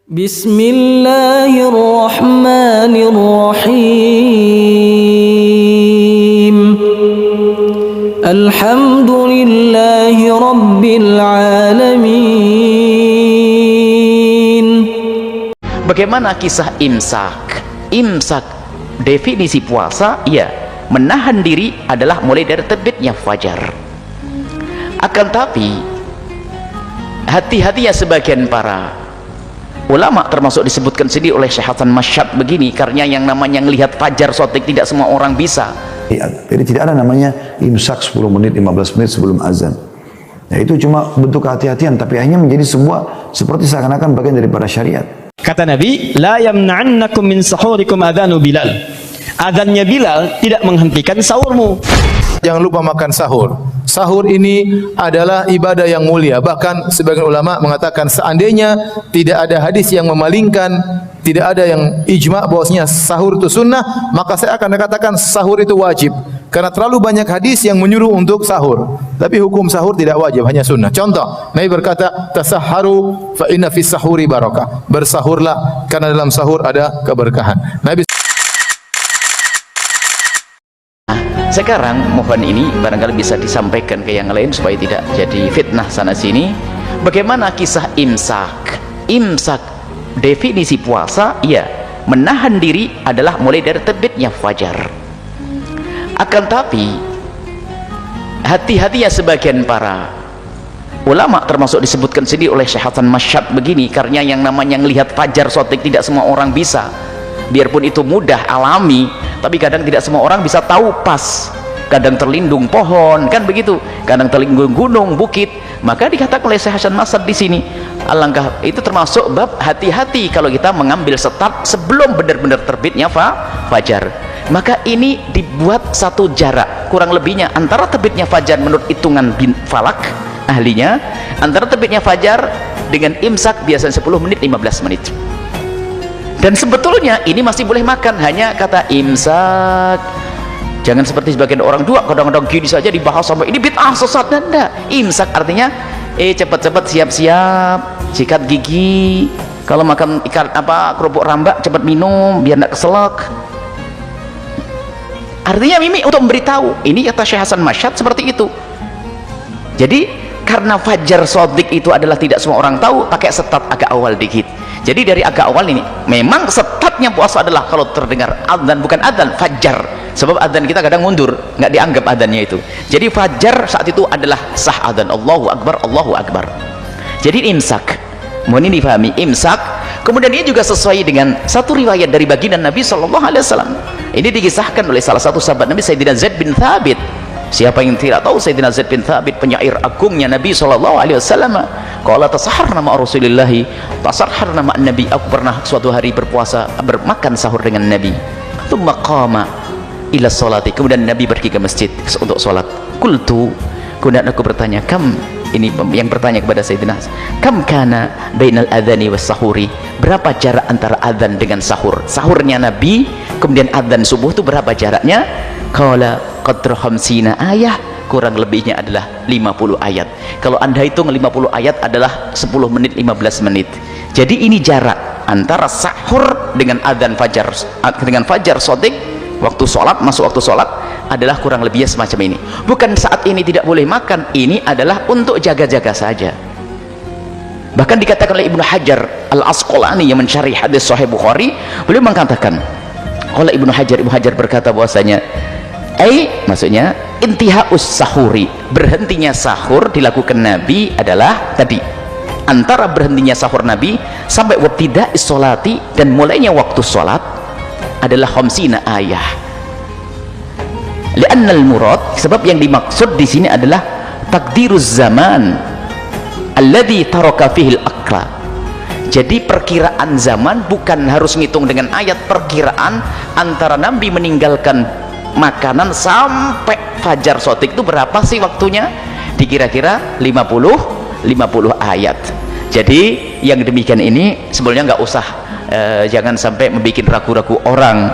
Bismillahirrahmanirrahim. Alhamdulillahi Rabbil Alamin. Bagaimana kisah imsak? Imsak, definisi puasa, ya, menahan diri adalah mulai dari terbitnya fajar. Akan tapi hati-hati ya sebagian para ulama, termasuk disebutkan sendiri oleh Syekh Hasan Masyad begini, karena yang namanya melihat fajar sotik tidak semua orang bisa. Jadi tidak ada namanya imsak 10 menit, 15 menit sebelum azan. Nah, itu cuma bentuk kehati-hatian, tapi akhirnya menjadi sebuah seperti seakan-akan bagian daripada syariat. Kata Nabi, la yamna'annakum min sahurikum adhanu Bilal. Adhannya Bilal tidak menghentikan sahurmu. Jangan lupa makan sahur. Sahur ini adalah ibadah yang mulia. Bahkan sebagian ulama mengatakan seandainya tidak ada hadis yang memalingkan, tidak ada yang ijma' bahwasanya sahur itu sunnah, maka saya akan katakan sahur itu wajib. Karena terlalu banyak hadis yang menyuruh untuk sahur. Tapi hukum sahur tidak wajib, hanya sunnah. Contoh, Nabi berkata, tasahharu fa inna fis sahuri barakah. Bersahurlah karena dalam sahur ada keberkahan. Nabi. Sekarang mohon ini barangkali bisa disampaikan ke yang lain supaya tidak jadi fitnah sana sini. Bagaimana kisah imsak? Imsak, definisi puasa, ya, menahan diri adalah mulai dari terbitnya fajar. Akan tapi hati-hati ya sebagian para ulama, termasuk disebutkan sendiri oleh Syekh Hasan Masyad begini, karena yang namanya melihat fajar sotik tidak semua orang bisa. Biarpun itu mudah, alami, tapi kadang tidak semua orang bisa tahu pas. Kadang terlindung pohon, kan begitu, kadang terlindung gunung, bukit. Maka dikatakan oleh Syekh Hasan Masyad di sini, alangkah itu termasuk bab hati-hati kalau kita mengambil start sebelum benar-benar terbitnya fajar. Maka ini dibuat satu jarak kurang lebihnya antara terbitnya fajar menurut hitungan bin falak ahlinya, antara terbitnya fajar dengan imsak biasanya 10 menit 15 menit. Dan sebetulnya ini masih boleh makan, hanya kata imsak. Jangan seperti sebagian orang dua, kadang-kadang gini saja dibahas sampai ini bid'ah sesat. Dan enggak, imsak artinya cepat-cepat siap-siap sikat gigi. Kalau makan ikan kerupuk rambak cepat minum biar enggak keselak. Artinya mimi untuk memberitahu. Ini kata Syekh Hasan Masyad seperti itu. Jadi karena fajar sodik itu adalah tidak semua orang tahu, pakai setat agak awal dikit. Jadi dari agak awal ini memang setatnya puasa adalah kalau terdengar adzan, bukan adzan, fajar. Sebab adzan kita kadang mundur, nggak dianggap adzannya itu. Jadi fajar saat itu adalah sah adzan, Allahu Akbar, Allahu Akbar. Jadi imsak, mohon ini difahami, imsak. Kemudian ini juga sesuai dengan satu riwayat dari baginda Nabi SAW. Ini dikisahkan oleh salah satu sahabat Nabi, Sayyidina Zaid bin Thabit. Siapa yang tidak tahu Sayyidina Zaid bin Thabit, penyair agungnya Nabi SAW. Qala tasahharna ma Rasulillahi, tasahharna ma Nabi. Aku pernah suatu hari berpuasa, bermakan sahur dengan Nabi. Tsumma qama ila sholati. Kemudian Nabi pergi ke masjid untuk sholat. Qultu, kemudian aku bertanya, kam, ini yang bertanya kepada Sayyidina, kam kana bainal adzani was sahuri, berapa jarak antara adzan dengan sahur? Sahurnya Nabi kemudian adzan subuh itu berapa jaraknya? Qala qadra khamsina ayah, kurang lebihnya adalah 50 ayat. Kalau anda hitung 50 ayat adalah 10 menit 15 menit. Jadi ini jarak antara sahur dengan adzan fajar, dengan fajar sodik, waktu sholat, masuk waktu sholat adalah kurang lebihnya semacam ini. Bukan saat ini tidak boleh makan, ini adalah untuk jaga-jaga saja. Bahkan dikatakan oleh Ibnu Hajar Al-Asqalani yang mencari hadis Sahih Bukhari, beliau mengatakan, oleh Ibnu Hajar berkata bahwasanya maksudnya intihaus sahuri, berhentinya sahur dilakukan Nabi adalah tadi antara berhentinya sahur Nabi sampai wabtida isolati, dan mulainya waktu sholat adalah khamsina ayah. Li'annal murad, sebab yang dimaksud di sini adalah takdiruz zaman alladhi taraka fihi al-akla. Jadi perkiraan zaman bukan harus ngitung dengan ayat, perkiraan antara Nabi meninggalkan makanan sampai fajar sotik itu berapa sih waktunya? Dikira-kira 50 ayat. Jadi yang demikian ini sebenarnya nggak usah, jangan sampai membuat ragu-ragu orang.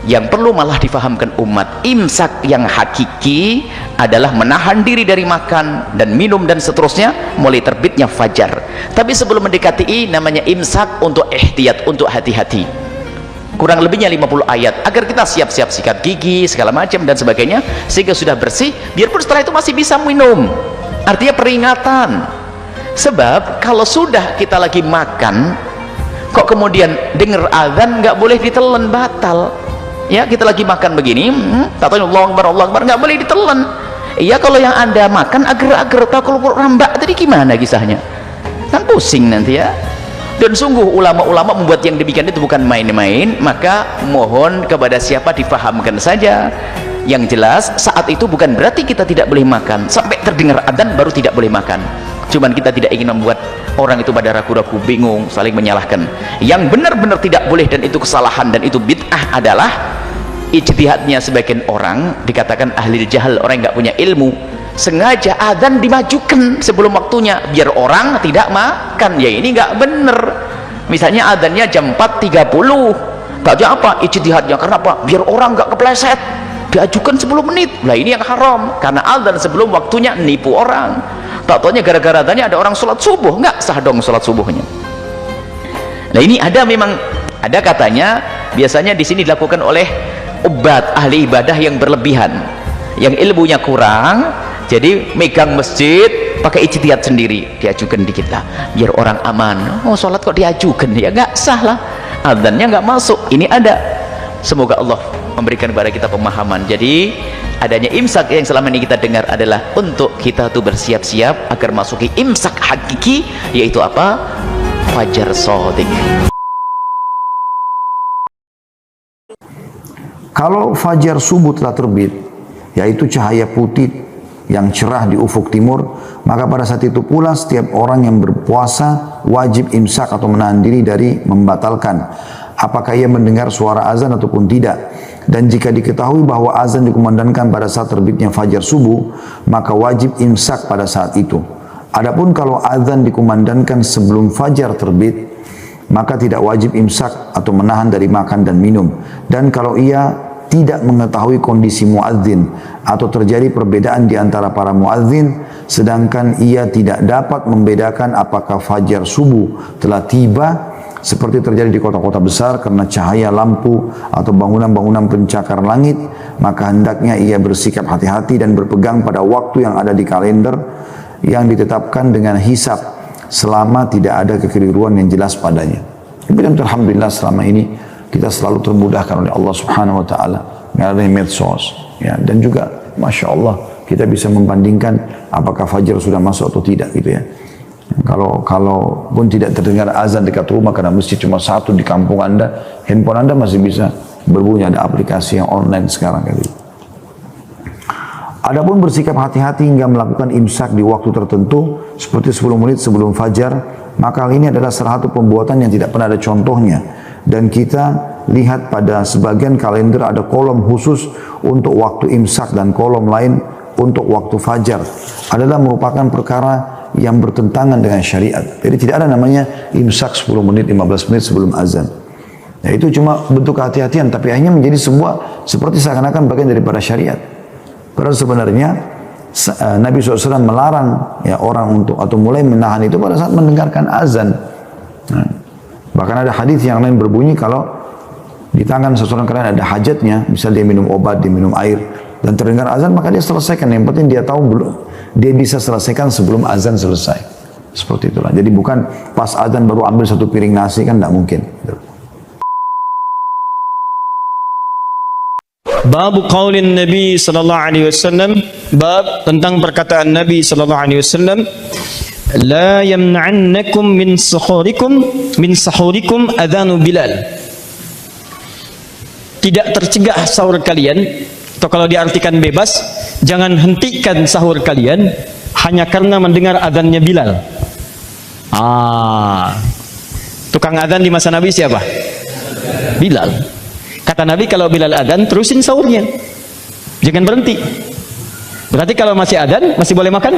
yang perlu malah difahamkan umat. Imsak yang hakiki adalah menahan diri dari makan dan minum dan seterusnya mulai terbitnya fajar. Tapi sebelum mendekati ini namanya imsak untuk ihtiyat, untuk hati-hati. Kurang lebihnya 50 ayat agar kita siap-siap sikat gigi segala macam dan sebagainya, sehingga sudah bersih, biarpun setelah itu masih bisa minum. Artinya peringatan. Sebab kalau sudah kita lagi makan kok kemudian dengar azan nggak boleh ditelan, batal. Ya, kita lagi makan begini, tak tahu Allah Akbar, nggak boleh ditelan. Iya, kalau yang Anda makan agar-agar, tahu kalau rambak tadi gimana kisahnya, kan pusing nanti ya. Dan sungguh ulama-ulama membuat yang demikian itu bukan main-main. Maka mohon kepada siapa difahamkan saja. Yang jelas saat itu bukan berarti kita tidak boleh makan, sampai terdengar adzan baru tidak boleh makan. Cuman kita tidak ingin membuat orang itu pada ragu-ragu, bingung, saling menyalahkan. Yang benar-benar tidak boleh dan itu kesalahan dan itu bid'ah adalah ijtihadnya sebagian orang, dikatakan ahli jahal, orang yang nggak punya ilmu, sengaja adzan dimajukan sebelum waktunya biar orang tidak makan. Ya ini nggak bener. Misalnya adzannya jam 4.30, tak apa ijtihadnya, karena apa? Biar orang nggak kepleset, diajukan 10 menit. Lah ini yang haram, karena adzan sebelum waktunya nipu orang. Tak taunya gara-gara adanya ada orang sholat subuh, nggak sah dong sholat subuhnya. Nah ini ada, memang ada katanya biasanya di sini dilakukan oleh ubat, ahli ibadah yang berlebihan, yang ilmunya kurang, jadi megang masjid pakai ijtihad sendiri, diajukan dikit lah biar orang aman. Oh sholat kok diajukan, ya nggak sah lah, adzannya nggak masuk. Ini ada, semoga Allah memberikan kepada kita pemahaman. Jadi adanya imsak yang selama ini kita dengar adalah untuk kita tuh bersiap-siap agar masuki imsak hakiki, yaitu apa? Fajar shadiq. Kalau fajar subuh telah terbit, yaitu cahaya putih yang cerah di ufuk timur, maka pada saat itu pula setiap orang yang berpuasa wajib imsak atau menahan diri dari membatalkan, apakah ia mendengar suara azan ataupun tidak. Dan jika diketahui bahwa azan dikumandangkan pada saat terbitnya fajar subuh, maka wajib imsak pada saat itu. Adapun kalau azan dikumandangkan sebelum fajar terbit, maka tidak wajib imsak atau menahan dari makan dan minum. Dan kalau ia tidak mengetahui kondisi muadzin atau terjadi perbedaan di antara para muadzin, sedangkan ia tidak dapat membedakan apakah fajar subuh telah tiba, seperti terjadi di kota-kota besar karena cahaya lampu atau bangunan-bangunan pencakar langit, maka hendaknya ia bersikap hati-hati dan berpegang pada waktu yang ada di kalender yang ditetapkan dengan hisab selama tidak ada kekeliruan yang jelas padanya. Kemudian alhamdulillah selama ini kita selalu termudahkan oleh Allah Subhanahu wa taala melalui medsos, ya, dan juga Masya Allah kita bisa membandingkan apakah fajar sudah masuk atau tidak gitu ya. Kalau pun tidak terdengar azan dekat rumah karena masjid cuma satu di kampung Anda, handphone Anda masih bisa berbunyi, ada aplikasi yang online sekarang kali. Adapun bersikap hati-hati hingga melakukan imsak di waktu tertentu seperti 10 menit sebelum fajar, maka hal ini adalah salah satu perbuatan yang tidak pernah ada contohnya. Dan kita lihat pada sebagian kalender ada kolom khusus untuk waktu imsak dan kolom lain untuk waktu fajar. Adalah merupakan perkara yang bertentangan dengan syariat. Jadi tidak ada namanya imsak 10 menit, 15 menit sebelum azan. Nah, itu cuma bentuk kehati-hatian, tapi akhirnya menjadi sebuah seperti seakan-akan bagian daripada syariat. Padahal sebenarnya Nabi SAW melarang ya orang untuk atau mulai menahan itu pada saat mendengarkan azan. Nah, bahkan ada hadis yang lain berbunyi kalau di tangan seseorang kalian ada hajatnya, misal dia minum obat, dia minum air, dan terdengar azan, maka dia selesaikan. Yang penting dia tahu dia bisa selesaikan sebelum azan selesai. Seperti itulah. Jadi bukan pas azan baru ambil satu piring nasi, kan tidak mungkin. Bab qaulin Nabi sallallahu alaihi wasallam, bab tentang perkataan Nabi sallallahu alaihi wasallam, la yamna'annakum min sahurikum adzanu Bilal. Tidak tercegah sahur kalian, atau kalau diartikan bebas, jangan hentikan sahur kalian hanya karena mendengar adzannya Bilal. Tukang adzan di masa Nabi siapa? Bilal. Kata Nabi, kalau Bilal adzan terusin sahurnya, jangan berhenti. Berarti kalau masih adzan masih boleh makan?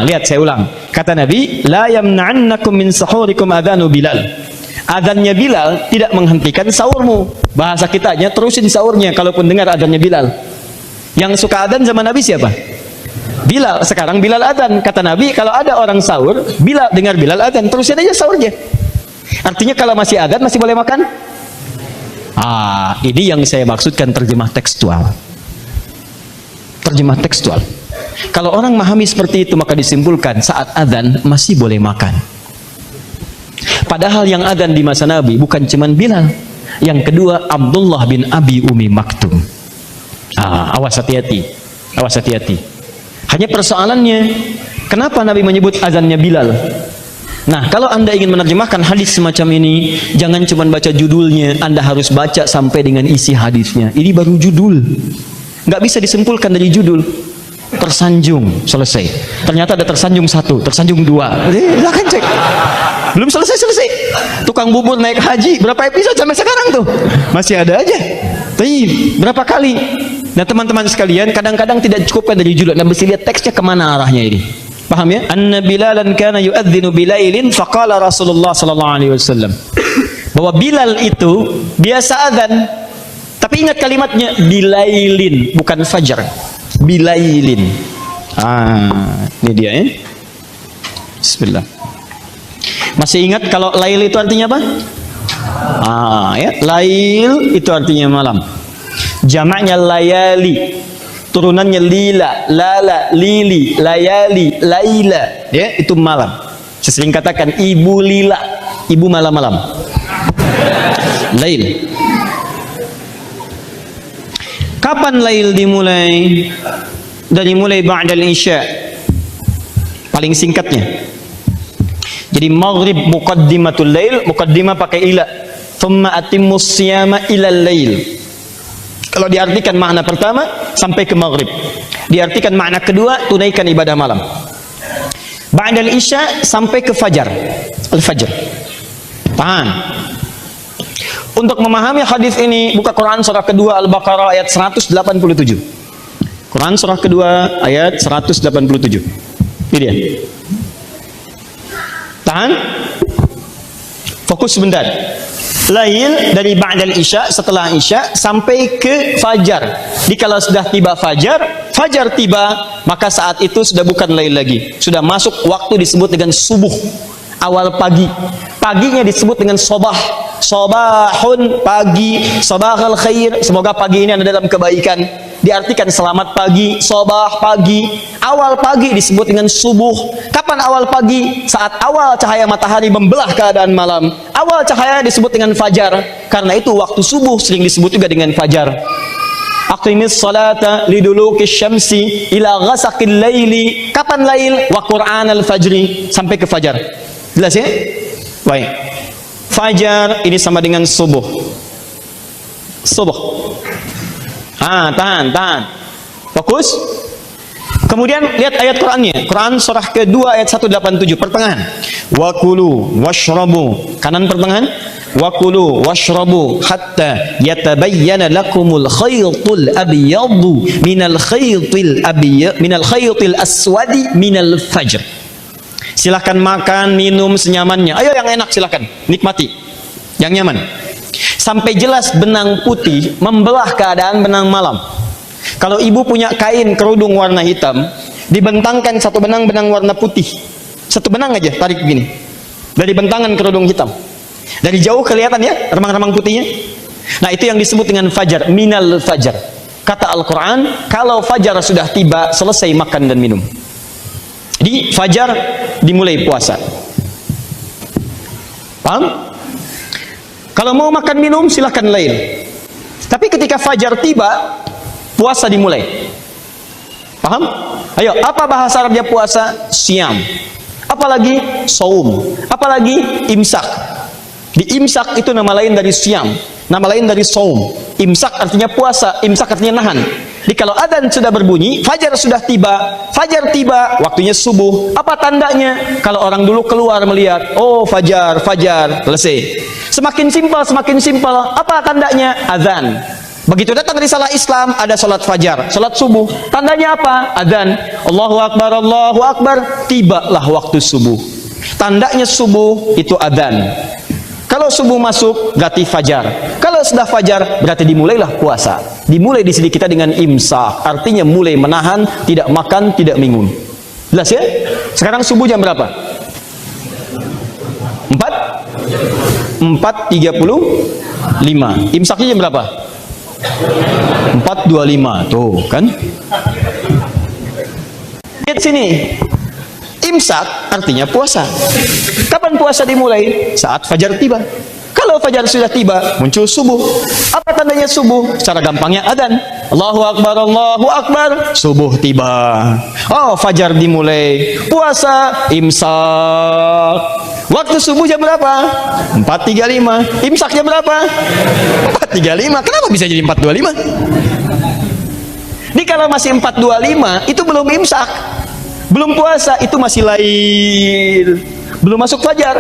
Lihat saya ulang. Kata Nabi, la yamna'annakum min sahurikum adzanu Bilal. Adzannya Bilal tidak menghentikan sahurmu. Bahasa kitanya terusin sahurnya kalaupun dengar adzannya Bilal. Yang suka adzan zaman Nabi siapa? Bilal. Sekarang Bilal adzan. Kata Nabi, kalau ada orang sahur, Bilal dengar Bilal adzan, terusin aja sahurnya. Artinya kalau masih adzan masih boleh makan? Ini yang saya maksudkan terjemah tekstual. Terjemah tekstual. Kalau orang memahami seperti itu, maka disimpulkan saat adzan masih boleh makan. Padahal yang adzan di masa Nabi bukan cuman Bilal. Yang kedua Abdullah bin Abi Umi Maktum. Awas hati-hati. Awas hati-hati. Hanya persoalannya, kenapa Nabi menyebut azannya Bilal? Nah, kalau Anda ingin menerjemahkan hadis semacam ini, jangan cuma baca judulnya, Anda harus baca sampai dengan isi hadisnya. Ini baru judul. Nggak bisa disimpulkan dari judul. Tersanjung, selesai. Ternyata ada tersanjung 1, tersanjung 2. Silahkan cek. Belum selesai. Tukang bubur naik haji, berapa episode sampai sekarang tuh? Masih ada aja. Tapi berapa kali? Nah teman-teman sekalian, kadang-kadang tidak cukupkan dari judul. Anda mesti lihat teksnya kemana arahnya ini. Paham ya? Anna Bilalan kana yu'adzinu bilailin faqala Rasulullah sallallahu alaihi wasallam. Bahwa Bilal itu biasa adzan. Tapi ingat kalimatnya bilailin, bukan fajar. Bilailin. Ini dia ya. Bismillah. Masih ingat kalau lail itu artinya apa? Ya, lail itu artinya malam. Jamaknya layali. Turunannya lila, lala, lili, layali, laila, ya, itu malam. Saya sering katakan ibu lila, ibu malam-malam. Lail. Kapan lail dimulai? Dari mulai ba'dal isya. Paling singkatnya. Jadi maghrib muqaddimatul lail, muqaddimah pakai ila. Thumma atimmus siyama ilal lail. Kalau diartikan makna pertama sampai ke maghrib. Diartikan makna kedua, tunaikan ibadah malam. Ba'dal isya sampai ke fajar. Al-fajr. Paham? Untuk memahami hadis ini, buka Quran surah kedua Al-Baqarah ayat 187. Quran surah kedua ayat 187. Ini dia. Tahan. Fokus sebentar. Lail dari ba'dal isya, setelah isya sampai ke fajar. Jadi kalau sudah tiba fajar, fajar tiba, maka saat itu sudah bukan lail lagi. Sudah masuk waktu disebut dengan subuh, awal pagi. Paginya disebut dengan sobah. Sobahun, pagi, sobahul khair. Semoga pagi ini Anda dalam kebaikan. Diartikan selamat pagi, sobah pagi. Awal pagi disebut dengan subuh. Kapan awal pagi? Saat awal cahaya matahari membelah keadaan malam. Awal cahaya disebut dengan fajar. Karena itu waktu subuh sering disebut juga dengan fajar. Aqimis salata lidulukis syamsi ila ghasaqil laili. Kapan lail? Wa qur'anal fajri, sampai ke fajar. Jelas ya? Baik. Fajar ini sama dengan subuh. Subuh. Tahan. Fokus. Kemudian lihat ayat Qur'annya. Quran surah kedua ayat 187 pertengahan. Wa kulu washrabu. Kanan pertengahan. Wa kulu washrabu hatta yatabayyana lakumul khaytul abyadu minal khaytil aswadi minal fajr. Silahkan makan, minum senyamannya. Ayo yang enak silahkan, nikmati. Yang nyaman. Sampai jelas benang putih membelah keadaan benang malam. Kalau ibu punya kain kerudung warna hitam, dibentangkan satu benang warna putih. Satu benang aja, tarik begini. Dari bentangan kerudung hitam. Dari jauh kelihatan ya, remang-remang putihnya. Nah itu yang disebut dengan fajar, minal fajar. Kata Al-Quran, kalau fajar sudah tiba, selesai makan dan minum. Jadi fajar dimulai puasa. Paham? Kalau mau makan minum silahkan lail. Tapi ketika fajar tiba, puasa dimulai. Paham? Ayo, apa bahasa Arabnya puasa? Siam. Apalagi saum. Apalagi imsak. Di imsak itu nama lain dari siam, nama lain dari saum. Imsak artinya puasa, imsak artinya nahan. Jadi kalau adzan sudah berbunyi, fajar sudah tiba, fajar tiba, waktunya subuh. Apa tandanya? Kalau orang dulu keluar melihat, oh fajar, selesai. Semakin simpel. Apa tandanya? Adzan. Begitu datang risalah Islam, ada salat fajar, salat subuh. Tandanya apa? Adzan. Allahu Akbar, tibalah waktu subuh. Tandanya subuh itu adzan. Kalau subuh masuk berarti fajar. Kalau sudah fajar berarti dimulailah puasa. Dimulai di sini kita dengan imsak, artinya mulai menahan, tidak makan, tidak minum. Jelas ya? Sekarang subuh jam berapa? 4.35. Imsaknya jam berapa? 4.25. Tuh kan? Lihat sini. Imsak artinya puasa. Kapan puasa dimulai? Saat fajar tiba. Kalau fajar sudah tiba, muncul subuh. Apa tandanya subuh? Secara gampangnya adzan. Allahu Akbar, Allahu Akbar. Subuh tiba. Oh, fajar dimulai. Puasa, imsak. Waktu subuh jam berapa? 4.35. Imsak jam berapa? 4.35. Kenapa bisa jadi 4.25? Ini kalau masih 4.25, itu belum imsak. Belum puasa, itu masih lail, belum masuk fajar.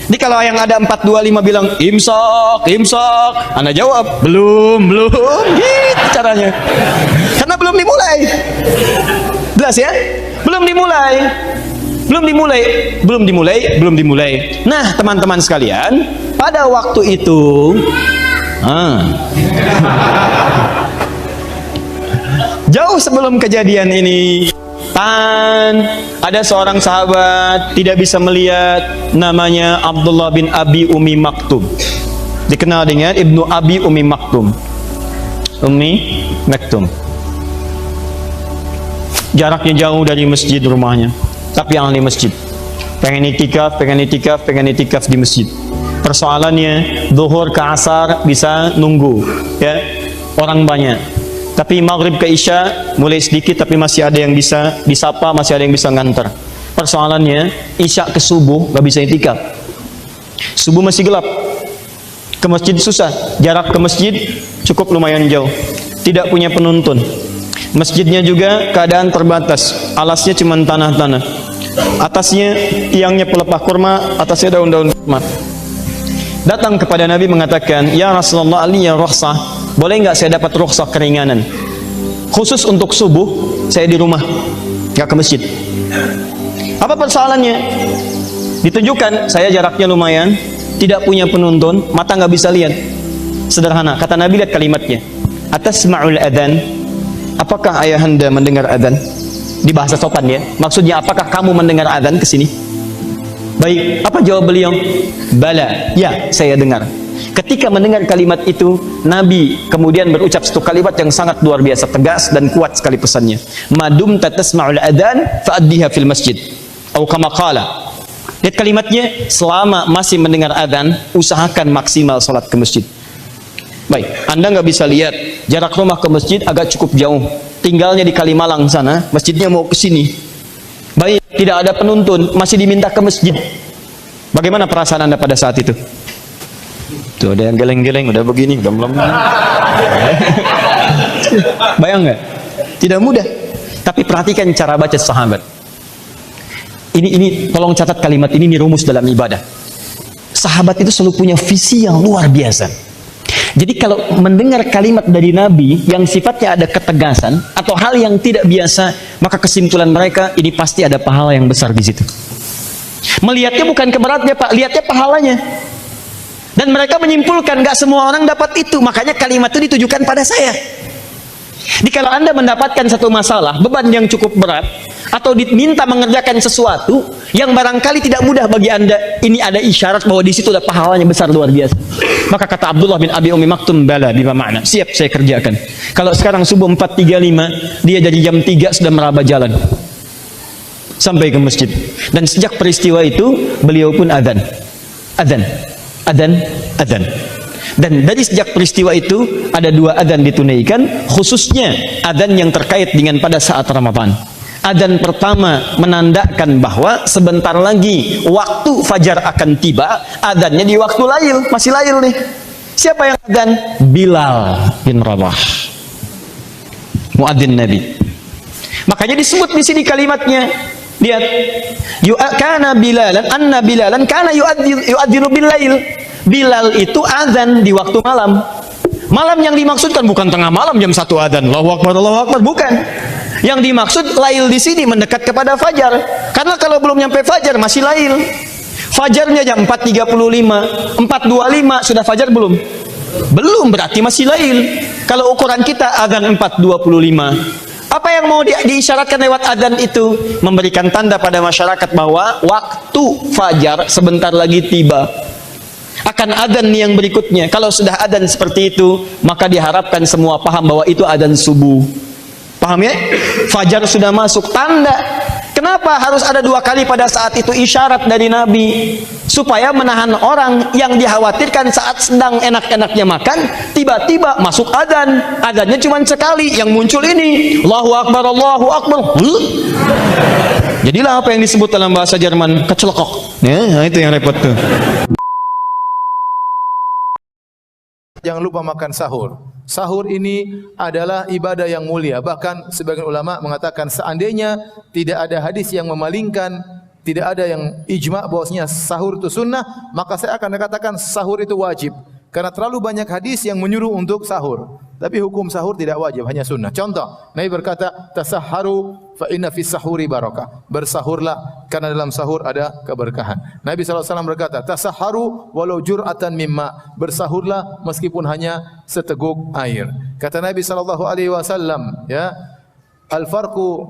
Ini kalau yang ada 4.25 bilang imsak, imsak, Anda jawab belum, gitu caranya, karena belum dimulai. Jelas ya? Belum dimulai. Nah, teman-teman sekalian, pada waktu itu jauh sebelum kejadian ini, ada seorang sahabat tidak bisa melihat, namanya Abdullah bin Abi Ummi Maktum, dikenal dengan Ibnu Abi Ummi Maktum. Jaraknya jauh dari masjid rumahnya, tapi ahli masjid. Pengen itikaf di masjid. Persoalannya zuhur ke asar bisa nunggu, ya, orang banyak. Tapi maghrib ke isya mulai sedikit, tapi masih ada yang bisa disapa, masih ada yang bisa nganter. Persoalannya isya ke subuh gak bisa itikaf. Subuh masih gelap, ke masjid susah. Jarak ke masjid cukup lumayan jauh, tidak punya penuntun. Masjidnya juga keadaan terbatas, alasnya cuma tanah-tanah, atasnya tiangnya pelepah kurma, atasnya daun-daun kurma. Datang kepada Nabi mengatakan, ya Rasulullah, ya rukhsah, boleh nggak saya dapat rukhsah keringanan? Khusus untuk subuh, saya di rumah, nggak ke masjid. Apa persoalannya? Ditunjukkan, saya jaraknya lumayan, tidak punya penuntun, mata nggak bisa lihat. Sederhana, kata Nabi, lihat kalimatnya. Atasma'ul adzan, apakah ayahanda mendengar adzan? Di bahasa sopan ya, maksudnya apakah kamu mendengar adzan ke sini? Baik, apa jawab beliau? Bala, ya, saya dengar. Ketika mendengar kalimat itu, Nabi kemudian berucap satu kalimat yang sangat luar biasa, tegas dan kuat sekali pesannya. Madum tatasma'ul adzan fa'addiha fil masjid. Atau kama qala. Lihat kalimatnya, selama masih mendengar adzan, usahakan maksimal salat ke masjid. Baik, Anda nggak bisa lihat, jarak rumah ke masjid agak cukup jauh. Tinggalnya di Kalimalang sana, masjidnya mau ke sini. Baik, tidak ada penuntun, masih diminta ke masjid. Bagaimana perasaan Anda pada saat itu? Tuh ada yang geleng-geleng, udah begini, udah belum. Bayang nggak? Tidak mudah. Tapi perhatikan cara baca sahabat. Ini tolong catat kalimat ini rumus dalam ibadah. Sahabat itu selalu punya visi yang luar biasa. Jadi kalau mendengar kalimat dari Nabi yang sifatnya ada ketegasan atau hal yang tidak biasa, maka kesimpulan mereka ini pasti ada pahala yang besar di situ. Melihatnya bukan keberatnya, Pak, lihatnya pahalanya. Dan mereka menyimpulkan nggak semua orang dapat itu, makanya kalimat itu ditujukan pada saya. Jadi kalau Anda mendapatkan satu masalah, beban yang cukup berat, atau diminta mengerjakan sesuatu yang barangkali tidak mudah bagi Anda, ini ada isyarat bahwa di situ ada pahalanya besar luar biasa. Maka kata Abdullah bin Abi Ummi Maktum, bala, bima makna, siap saya kerjakan. Kalau sekarang subuh 4.35, dia dari jam 3 sudah meraba jalan sampai ke masjid. Dan sejak peristiwa itu beliau pun adzan. Dan dari sejak peristiwa itu ada 2 adzan ditunaikan, khususnya adzan yang terkait dengan pada saat Ramadan. Adzan pertama menandakan bahwa sebentar lagi waktu fajar akan tiba. Adzannya di waktu lail, masih lail nih. Siapa yang adzan? Bilal bin Rabah, muadzin Nabi. Makanya disebut di sini kalimatnya. Lihat, kana Bilalan, anna Bilalan kana yu'adzinu bil lail. Bilal itu adzan di waktu malam. Malam yang dimaksudkan bukan tengah malam jam 1 adzan, Allahu Akbar, bukan. Yang dimaksud lail di sini mendekat kepada fajar. Karena kalau belum nyampe fajar masih lail. Fajarnya jam 4.35, 4.25 sudah fajar belum? Belum, berarti masih lail. Kalau ukuran kita azan 4.25. Apa yang mau diisyaratkan lewat adzan itu? Memberikan tanda pada masyarakat bahwa waktu fajar sebentar lagi tiba. Akan adzan yang berikutnya. Kalau sudah adzan seperti itu, maka diharapkan semua paham bahwa itu adzan subuh. Paham ya? Fajar sudah masuk, tanda. Kenapa harus ada 2 kali pada saat itu? Isyarat dari Nabi supaya menahan orang yang dikhawatirkan saat sedang enak-enaknya makan, tiba-tiba masuk adzan. Adzannya cuma sekali, yang muncul ini Allahu Akbar, Allahu Akbar. Jadilah apa yang disebut dalam bahasa Jerman kecelokok. Ya, itu yang repot tuh. Jangan lupa makan sahur. Sahur ini adalah ibadah yang mulia. Bahkan sebagian ulama mengatakan seandainya tidak ada hadis yang memalingkan, tidak ada yang ijma' bahwasanya sahur itu sunnah, maka saya akan katakan sahur itu wajib. Karena terlalu banyak hadis yang menyuruh untuk sahur. Tapi hukum sahur tidak wajib, hanya sunnah. Contoh, Nabi berkata, "Tasahharu fa inna fis sahuri barakah." Bersahurlah karena dalam sahur ada keberkahan. Nabi SAW berkata, "Tasahharu walau jur'atan mimma." Bersahurlah meskipun hanya seteguk air. Kata Nabi SAW, ya, al-faslu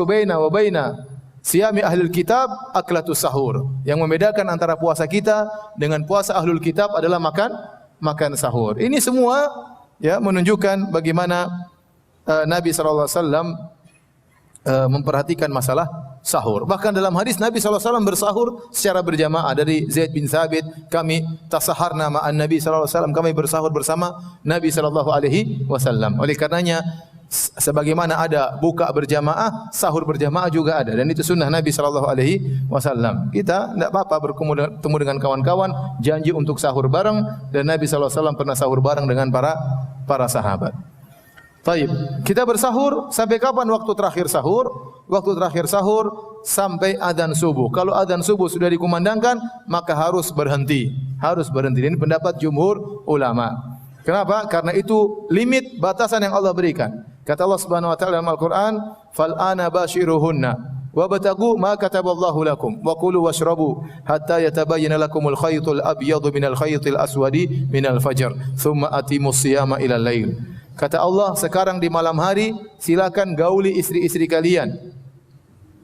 baina wa baina siyami ahlul kitab aklatus sahur. Yang membedakan antara puasa kita dengan puasa ahlul kitab adalah makan sahur. Ini semua ya menunjukkan bagaimana Nabi SAW memperhatikan masalah sahur. Bahkan dalam hadis Nabi SAW bersahur secara berjamaah. Dari Zaid bin Thabit, kami tasaharna ma'an Nabi SAW, kami bersahur bersama Nabi SAW. Oleh karenanya sebagaimana ada buka berjamaah, sahur berjamaah juga ada, dan itu sunnah Nabi SAW. Kita tidak apa-apa bertemu dengan kawan-kawan, janji untuk sahur bareng, dan Nabi SAW pernah sahur bareng dengan para sahabat. Taib, kita bersahur sampai kapan waktu terakhir sahur? Waktu terakhir sahur sampai adzan subuh. Kalau adzan subuh sudah dikumandangkan, maka harus berhenti. Harus berhenti. Ini pendapat jumhur ulama. Kenapa? Karena itu limit batasan yang Allah berikan. Kata Allah Subhanahu wa taala dalam Al-Qur'an, "Fal ana bashiruhunna wabtagu ma kataballahu lakum wa kulu washrabu hatta yatabayyana lakumul khaytul abyadu minal khaytil aswadi minal fajr thumma atimus siyama ilal lail." Kata Allah, sekarang di malam hari silakan gauli istri-istri kalian.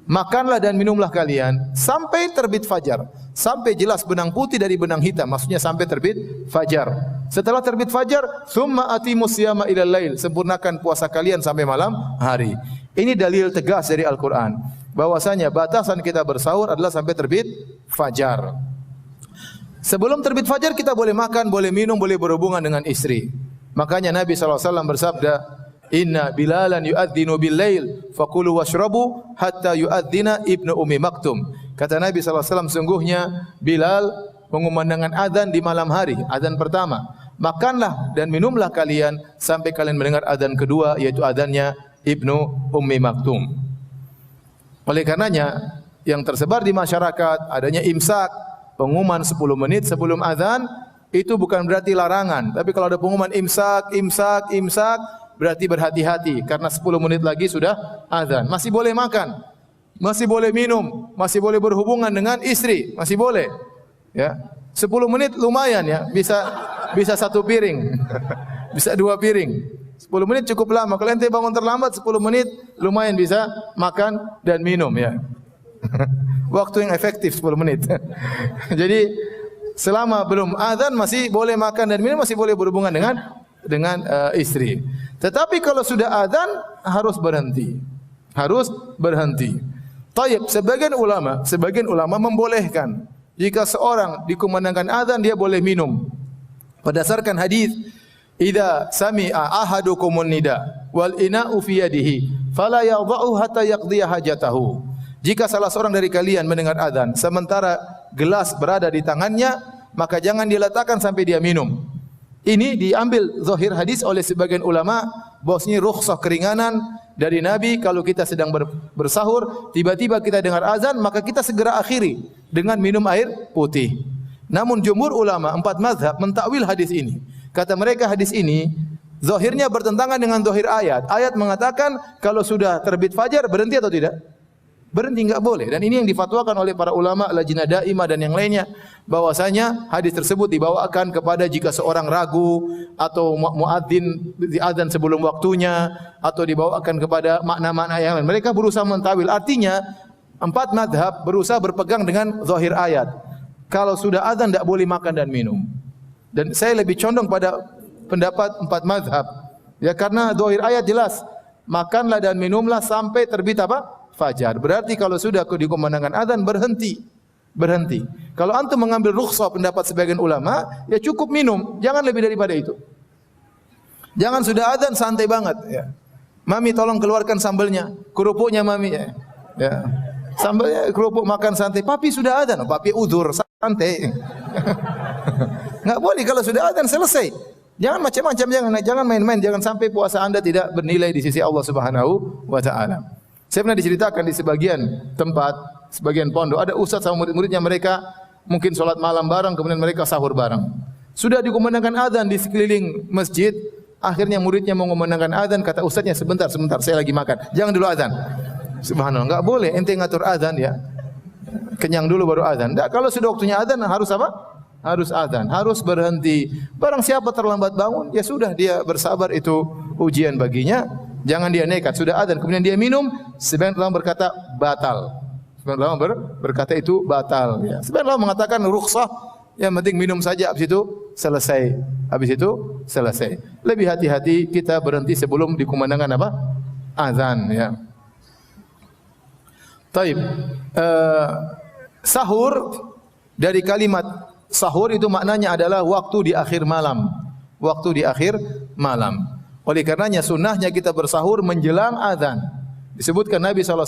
Makanlah dan minumlah kalian sampai terbit fajar, sampai jelas benang putih dari benang hitam, maksudnya sampai terbit fajar. Setelah terbit fajar, summa atimus siyama ilal lail, sempurnakan puasa kalian sampai malam hari. Ini dalil tegas dari Al-Qur'an bahwasanya batasan kita bersahur adalah sampai terbit fajar. Sebelum terbit fajar kita boleh makan, boleh minum, boleh berhubungan dengan istri. Makanya Nabi SAW bersabda, "Inna Bilalan yu'adzinu bil-lail fakulu washrabu hatta yu'adzina Ibnu Ummi Maktum." Kata Nabi SAW, sungguhnya Bilal mengumandangkan adzan di malam hari, adzan pertama. Makanlah dan minumlah kalian sampai kalian mendengar adzan kedua, yaitu adzannya Ibnu Ummi Maktum. Oleh karenanya yang tersebar di masyarakat adanya imsak, pengumuman 10 menit sebelum adzan, itu bukan berarti larangan. Tapi kalau ada pengumuman imsak, berarti berhati-hati karena 10 menit lagi sudah azan. Masih boleh makan, masih boleh minum, masih boleh berhubungan dengan istri, masih boleh. Ya, 10 menit lumayan ya, bisa 1 piring, bisa 2 piring. 10 menit cukup lama. Kalau ente bangun terlambat 10 menit lumayan bisa makan dan minum ya. Waktu yang efektif 10 menit. Jadi selama belum azan masih boleh makan dan minum, masih boleh berhubungan dengan istri. Tetapi kalau sudah azan harus berhenti. Harus berhenti. Taib, sebagian ulama membolehkan jika seorang dikumandangkan azan dia boleh minum. Berdasarkan hadis, "Idza sami'a ahadukumun nida wal ina'u fi yadihi fala yadha'u hatta yaqdiya hajatahu." Jika salah seorang dari kalian mendengar azan sementara gelas berada di tangannya, maka jangan diletakkan sampai dia minum. Ini diambil zahir hadis oleh sebagian ulama bahwasanya rukhsah keringanan dari Nabi kalau kita sedang bersahur, tiba-tiba kita dengar azan, maka kita segera akhiri dengan minum air putih. Namun jumhur ulama 4 mazhab mentakwil hadis ini. Kata mereka hadis ini zahirnya bertentangan dengan zahir ayat. Ayat mengatakan kalau sudah terbit fajar berhenti atau tidak? Berhenti enggak boleh. Dan ini yang difatwakan oleh para ulama Lajnah Daimah dan yang lainnya, bahwasanya hadis tersebut dibawakan kepada jika seorang ragu atau muadzin diadzan sebelum waktunya, atau dibawakan kepada makna-makna yang lain. Mereka berusaha mentawil. Artinya empat madhab berusaha berpegang dengan zahir ayat. Kalau sudah adzan tidak boleh makan dan minum. Dan saya lebih condong pada pendapat empat madhab. Ya, karena zahir ayat jelas, makanlah dan minumlah sampai terbit apa? Fajar. Berarti kalau sudah dikumandangkan adzan berhenti. Berhenti. Kalau antum mengambil rukhsah pendapat sebagian ulama, ya cukup minum, jangan lebih daripada itu. Jangan sudah adzan santai banget ya. Mami tolong keluarkan sambelnya, kerupuknya mami ya. Ya. Sambelnya kerupuk makan santai. Papi sudah adzan, papi udzur santai. Enggak boleh kalau sudah adzan selesai. Jangan macam-macam, jangan main-main, jangan sampai puasa Anda tidak bernilai di sisi Allah Subhanahu wa taala. Saya pernah diceritakan di sebagian tempat, sebagian pondok, ada ustaz sama murid-muridnya, mereka mungkin sholat malam bareng, kemudian mereka sahur bareng. Sudah dikumandangkan adzan di sekeliling masjid, akhirnya muridnya mau mengumandangkan adzan, kata ustaznya, sebentar, saya lagi makan. Jangan dulu adzan. Subhanallah, enggak boleh ente ngatur adzan ya. Kenyang dulu baru adzan. Kalau sudah waktunya adzan harus apa? Harus adzan, harus berhenti. Barang siapa terlambat bangun, ya sudah, dia bersabar, itu ujian baginya. Jangan dia nekat, sudah adzan kemudian dia minum, sebagian ulama berkata batal. Sebagian ulama berkata itu batal ya. Sebagian ulama mengatakan rukhsah, yang penting minum saja, habis itu selesai. Habis itu selesai. Lebih hati-hati kita berhenti sebelum dikumandangkan apa? Azan ya. Taib. Sahur, dari kalimat sahur itu maknanya adalah waktu di akhir malam. Waktu di akhir malam. Oleh karenanya sunnahnya kita bersahur menjelang azan. Disebutkan Nabi SAW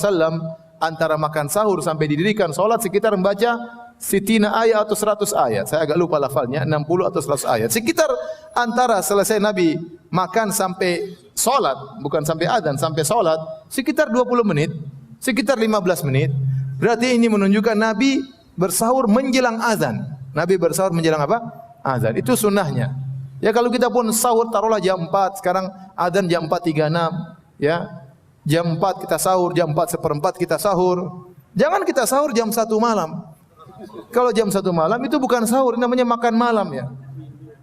antara makan sahur sampai didirikan solat sekitar membaca sitina ayat atau 100 ayat. Saya agak lupa lafalnya, 60 atau 100 ayat. Sekitar antara selesai Nabi makan sampai solat, bukan sampai azan, sampai solat, sekitar 20 menit, sekitar 15 menit. Berarti ini menunjukkan Nabi bersahur menjelang azan. Nabi bersahur menjelang apa? Azan. Itu sunnahnya. Ya kalau kita pun sahur taruhlah jam 4, sekarang adzan jam 4.36 ya. Jam 4 kita sahur, jam 4:04 kita sahur. Jangan kita sahur jam 1 malam. Kalau jam 1 malam itu bukan sahur, namanya makan malam ya.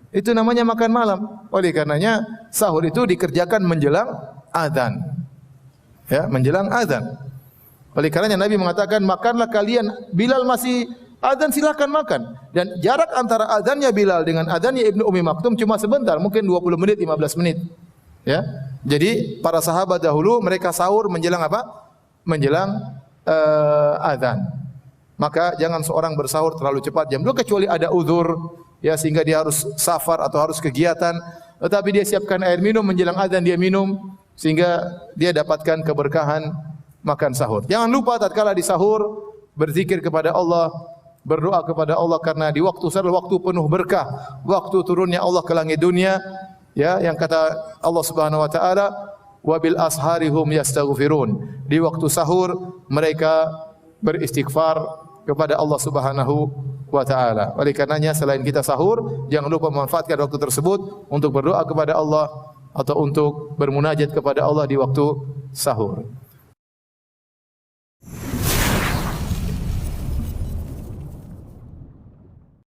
Itu namanya makan malam. Oleh karenanya sahur itu dikerjakan menjelang adzan. Ya, menjelang adzan. Oleh karenanya Nabi mengatakan, makanlah kalian, Bilal masih adzan silakan makan. Dan jarak antara adzannya Bilal dengan adzannya Ibnu Ummi Maktum cuma sebentar, mungkin 20 menit, 15 menit. Ya. Jadi para sahabat dahulu mereka sahur menjelang apa? Menjelang adzan. Maka jangan seorang bersahur terlalu cepat jam 2 kecuali ada uzur ya, sehingga dia harus safar atau harus kegiatan, tetapi dia siapkan air minum menjelang adzan, dia minum sehingga dia dapatkan keberkahan makan sahur. Jangan lupa tatkala di sahur berzikir kepada Allah, berdoa kepada Allah, karena di waktu sahur waktu penuh berkah, waktu turunnya Allah ke langit dunia ya, yang kata Allah Subhanahu wa taala, wa bil asharihum yastaghfirun. Di waktu sahur mereka beristighfar kepada Allah Subhanahu wa taala. Oleh karenanya selain kita sahur, jangan lupa memanfaatkan waktu tersebut untuk berdoa kepada Allah atau untuk bermunajat kepada Allah di waktu sahur.